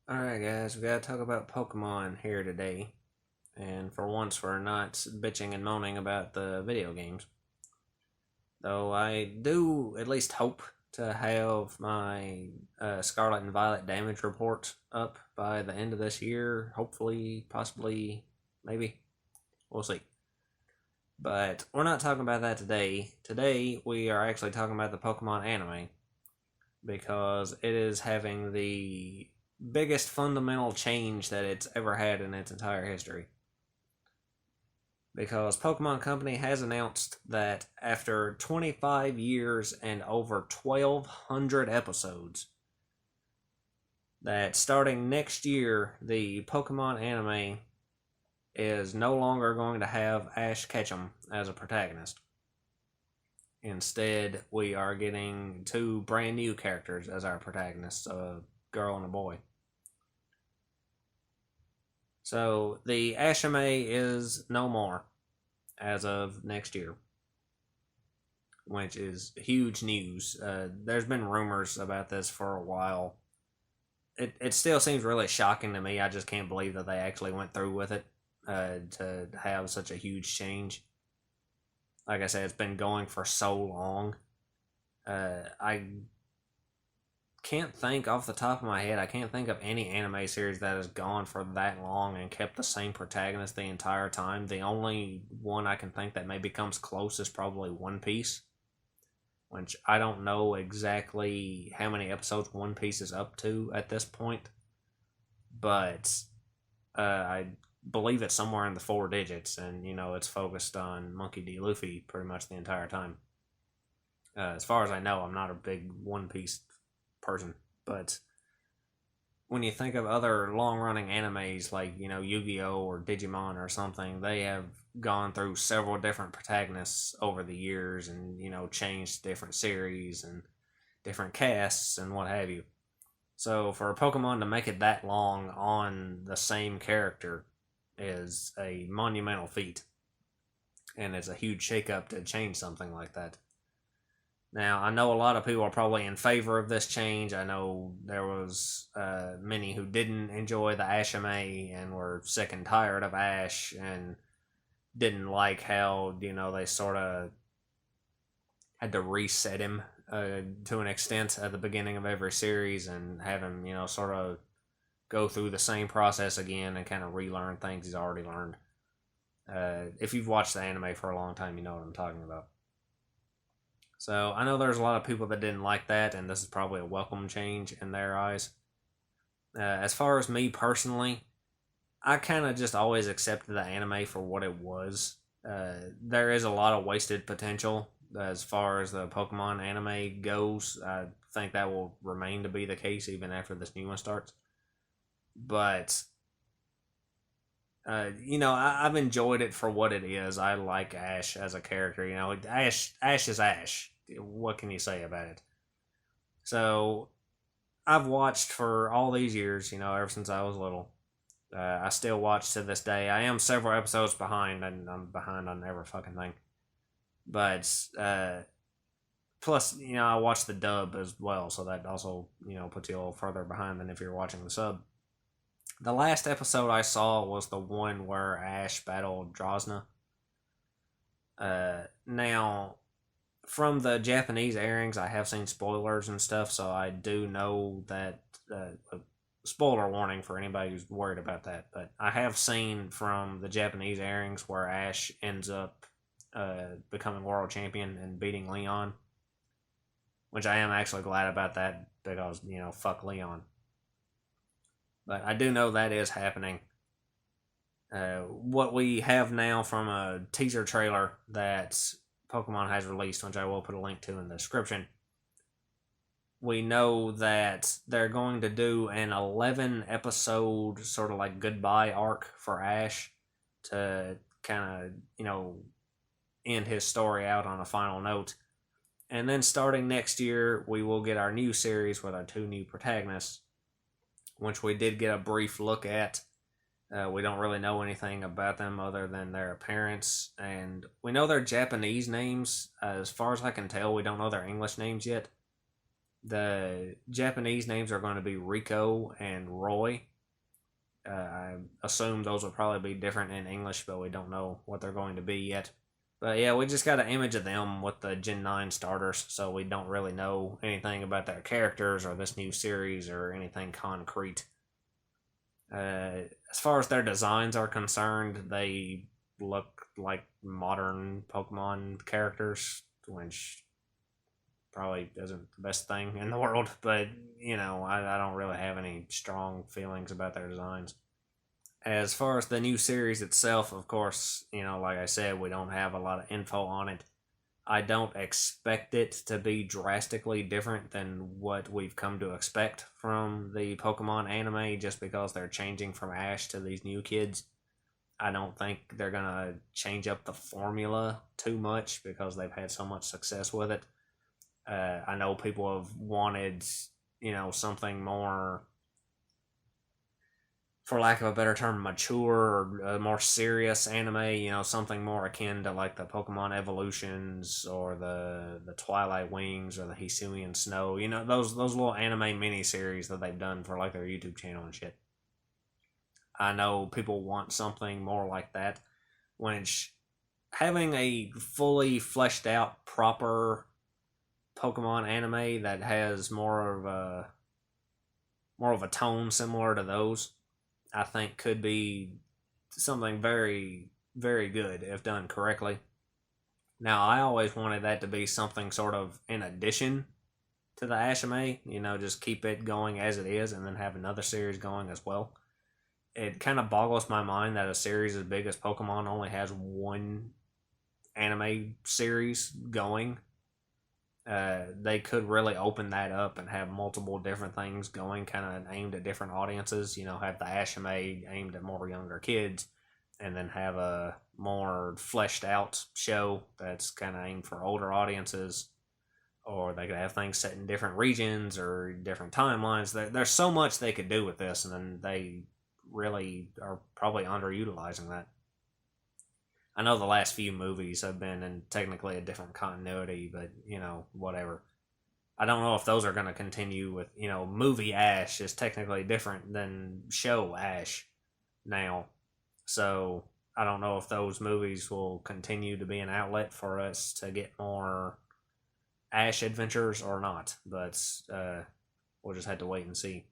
Alright, guys, we gotta talk about Pokemon here today. And for once, we're not bitching and moaning about the video games. Though I do at least hope to have my Scarlet and Violet damage report up by the end of this year. Hopefully, possibly, maybe. We'll see. But we're not talking about that today. Today, we are actually talking about the Pokemon anime. Because it is having the biggest fundamental change that it's ever had in its entire history. Because Pokemon Company has announced that after 25 years and over 1,200 episodes, that starting next year, the Pokemon anime is no longer going to have Ash Ketchum as a protagonist. Instead, we are getting two brand new characters as our protagonists, a girl and a boy. So the anime is no more as of next year, which is huge news. There's been rumors about this for a while. It still seems really shocking to me. I just can't believe that they actually went through with it to have such a huge change. Like I said, it's been going for so long. I can't think off the top of my head. I can't think of any anime series that has gone for that long and kept the same protagonist the entire time. The only one I can think that maybe comes close is probably One Piece, which I don't know exactly how many episodes One Piece is up to at this point, but I believe it's somewhere in the four digits, and it's focused on Monkey D. Luffy pretty much the entire time. As far as I know, I'm not a big One Piece person, but when you think of other long-running animes like Yu-Gi-Oh or Digimon or something, they have gone through several different protagonists over the years, and changed different series and different casts and what have you. So for Pokemon to make it that long on the same character is a monumental feat, and it's a huge shakeup to change something like that. Now, I know a lot of people are probably in favor of this change. I know there was many who didn't enjoy the Ashame and were sick and tired of Ash and didn't like how, they sort of had to reset him to an extent at the beginning of every series and have him, sort of go through the same process again and kind of relearn things he's already learned. If you've watched the anime for a long time, you know what I'm talking about. So I know there's a lot of people that didn't like that, and this is probably a welcome change in their eyes. As far as me personally, I kind of just always accepted the anime for what it was. There is a lot of wasted potential as far as the Pokemon anime goes. I think that will remain to be the case even after this new one starts. But I've enjoyed it for what it is. I like Ash as a character. Ash is Ash. What can you say about it? So I've watched for all these years. Ever since I was little. I still watch to this day. I am several episodes behind, and I'm behind on every fucking thing. But plus, I watch the dub as well, so that also puts you a little further behind than if you're watching the sub. The last episode I saw was the one where Ash battled Drosna. Now, from the Japanese airings, I have seen spoilers and stuff, so I do know that. Spoiler warning for anybody who's worried about that, but I have seen from the Japanese airings where Ash ends up becoming world champion and beating Leon, which I am actually glad about that because, fuck Leon. But I do know that is happening. What we have now from a teaser trailer that Pokemon has released, which I will put a link to in the description, we know that they're going to do an 11 episode sort of like goodbye arc for Ash to kind of, end his story out on a final note. And then starting next year, we will get our new series with our two new protagonists, which we did get a brief look at. We don't really know anything about them other than their appearance, and we know their Japanese names. As far as I can tell, we don't know their English names yet. The Japanese names are going to be Rico and Roy. I assume those will probably be different in English, but we don't know what they're going to be yet. But yeah, we just got an image of them with the Gen 9 starters, so we don't really know anything about their characters or this new series or anything concrete. As far as their designs are concerned, they look like modern Pokemon characters, which probably isn't the best thing in the world, but I don't really have any strong feelings about their designs. As far as the new series itself, of course, like I said, we don't have a lot of info on it. I don't expect it to be drastically different than what we've come to expect from the Pokemon anime just because they're changing from Ash to these new kids. I don't think they're going to change up the formula too much because they've had so much success with it. I know people have wanted, something more, for lack of a better term, mature or more serious anime, something more akin to like the Pokemon Evolutions or the Twilight Wings or the Hisuian Snow, those little anime miniseries that they've done for like their YouTube channel and shit. I know people want something more like that, which having a fully fleshed out proper Pokemon anime that has more of a tone similar to those, I think could be something very, very good if done correctly. Now, I always wanted that to be something sort of in addition to the anime, just keep it going as it is and then have another series going as well. It kind of boggles my mind that a series as big as Pokemon only has one anime series going. They could really open that up and have multiple different things going, kind of aimed at different audiences. Have the anime aimed at more younger kids, and then have a more fleshed out show that's kind of aimed for older audiences. Or they could have things set in different regions or different timelines. There's so much they could do with this, and then they really are probably underutilizing that. I know the last few movies have been in technically a different continuity, but, whatever. I don't know if those are going to continue with, movie Ash is technically different than show Ash now. So I don't know if those movies will continue to be an outlet for us to get more Ash adventures or not, but we'll just have to wait and see.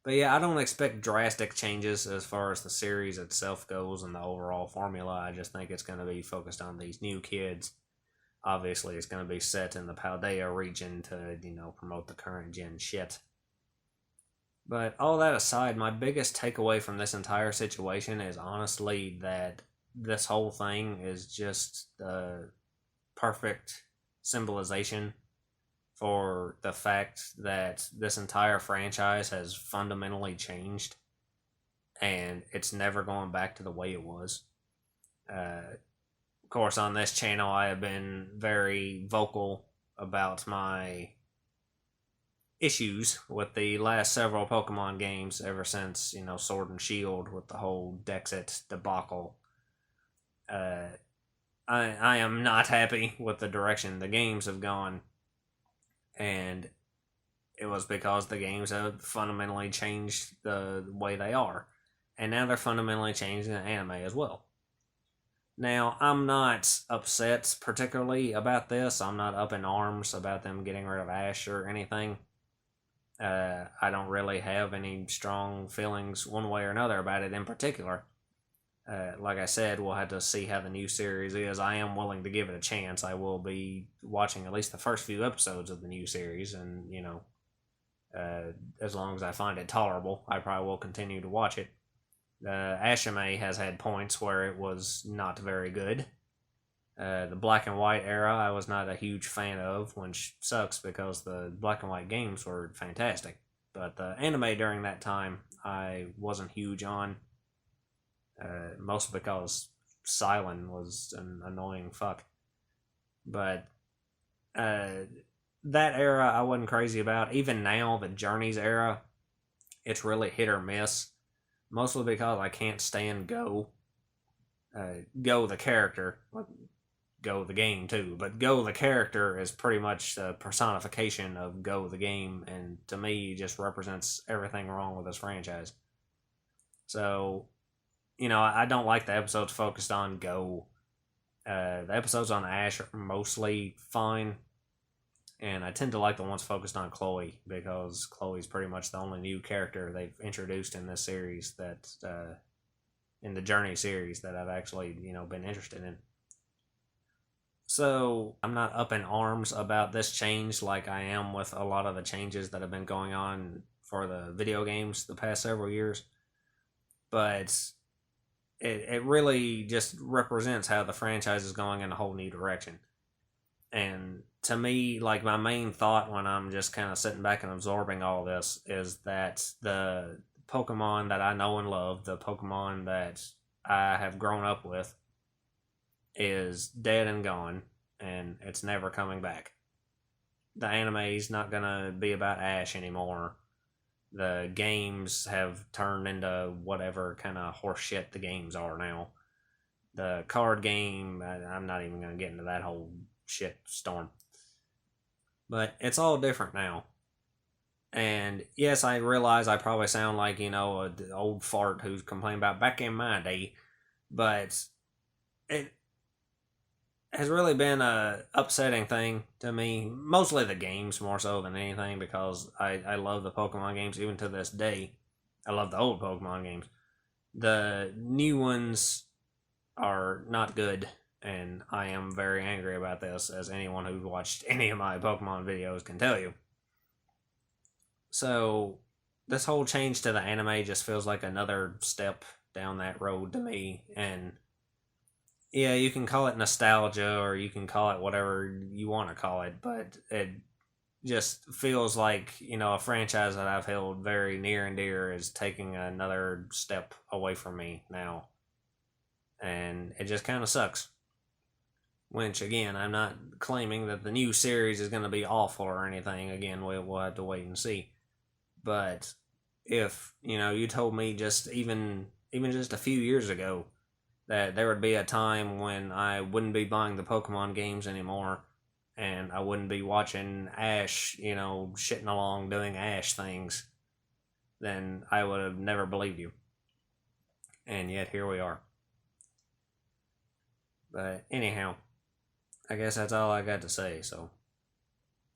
But yeah, I don't expect drastic changes as far as the series itself goes and the overall formula. I just think it's going to be focused on these new kids. Obviously, it's going to be set in the Paldea region to, promote the current gen shit. But all that aside, my biggest takeaway from this entire situation is honestly that this whole thing is just the perfect symbolization for the fact that this entire franchise has fundamentally changed and it's never going back to the way it was. Of course, on this channel, I have been very vocal about my issues with the last several Pokemon games ever since, Sword and Shield with the whole Dexit debacle. I am not happy with the direction the games have gone. And it was because the games have fundamentally changed the way they are. And now they're fundamentally changing the anime as well. Now, I'm not upset particularly about this. I'm not up in arms about them getting rid of Ash or anything. I don't really have any strong feelings one way or another about it in particular. Like I said, we'll have to see how the new series is. I am willing to give it a chance. I will be watching at least the first few episodes of the new series, and as long as I find it tolerable, I probably will continue to watch it. Ashime has had points where it was not very good. The black and white era, I was not a huge fan of, which sucks because the black and white games were fantastic. But the anime during that time, I wasn't huge on. Mostly because Silent was an annoying fuck. But that era I wasn't crazy about. Even now, the Journeys era, it's really hit or miss. Mostly because I can't stand Go. Go the character. Go the game too. But Go the character is pretty much the personification of Go the game, and to me, just represents everything wrong with this franchise. So, I don't like the episodes focused on Go. The episodes on Ash are mostly fine, and I tend to like the ones focused on Chloe because Chloe's pretty much the only new character they've introduced in this series that, in the Journey series, that I've actually, been interested in. So I'm not up in arms about this change like I am with a lot of the changes that have been going on for the video games the past several years. But it really just represents how the franchise is going in a whole new direction. And to me, like, my main thought when I'm just kind of sitting back and absorbing all this is that the Pokemon that I know and love, the Pokemon that I have grown up with, is dead and gone, and it's never coming back. The anime's not gonna be about Ash anymore. The games have turned into whatever kind of horseshit the games are now. The card game, I'm not even gonna get into that whole shit storm. But it's all different now. And yes, I realize I probably sound like, an old fart who's complaining about back in my day, but it has really been a upsetting thing to me. Mostly the games more so than anything, because I love the Pokemon games even to this day. I love the old Pokemon games. The new ones are not good, and I am very angry about this, as anyone who's watched any of my Pokemon videos can tell you. So this whole change to the anime just feels like another step down that road to me, and yeah, you can call it nostalgia or you can call it whatever you want to call it, but it just feels like, a franchise that I've held very near and dear is taking another step away from me now. And it just kind of sucks. Which, again, I'm not claiming that the new series is going to be awful or anything. Again, we'll have to wait and see. But if, you told me just even just a few years ago that there would be a time when I wouldn't be buying the Pokemon games anymore, and I wouldn't be watching Ash, shitting along doing Ash things, then I would have never believed you. And yet here we are. But anyhow, I guess that's all I got to say, so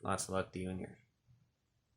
lots of luck to you and yours.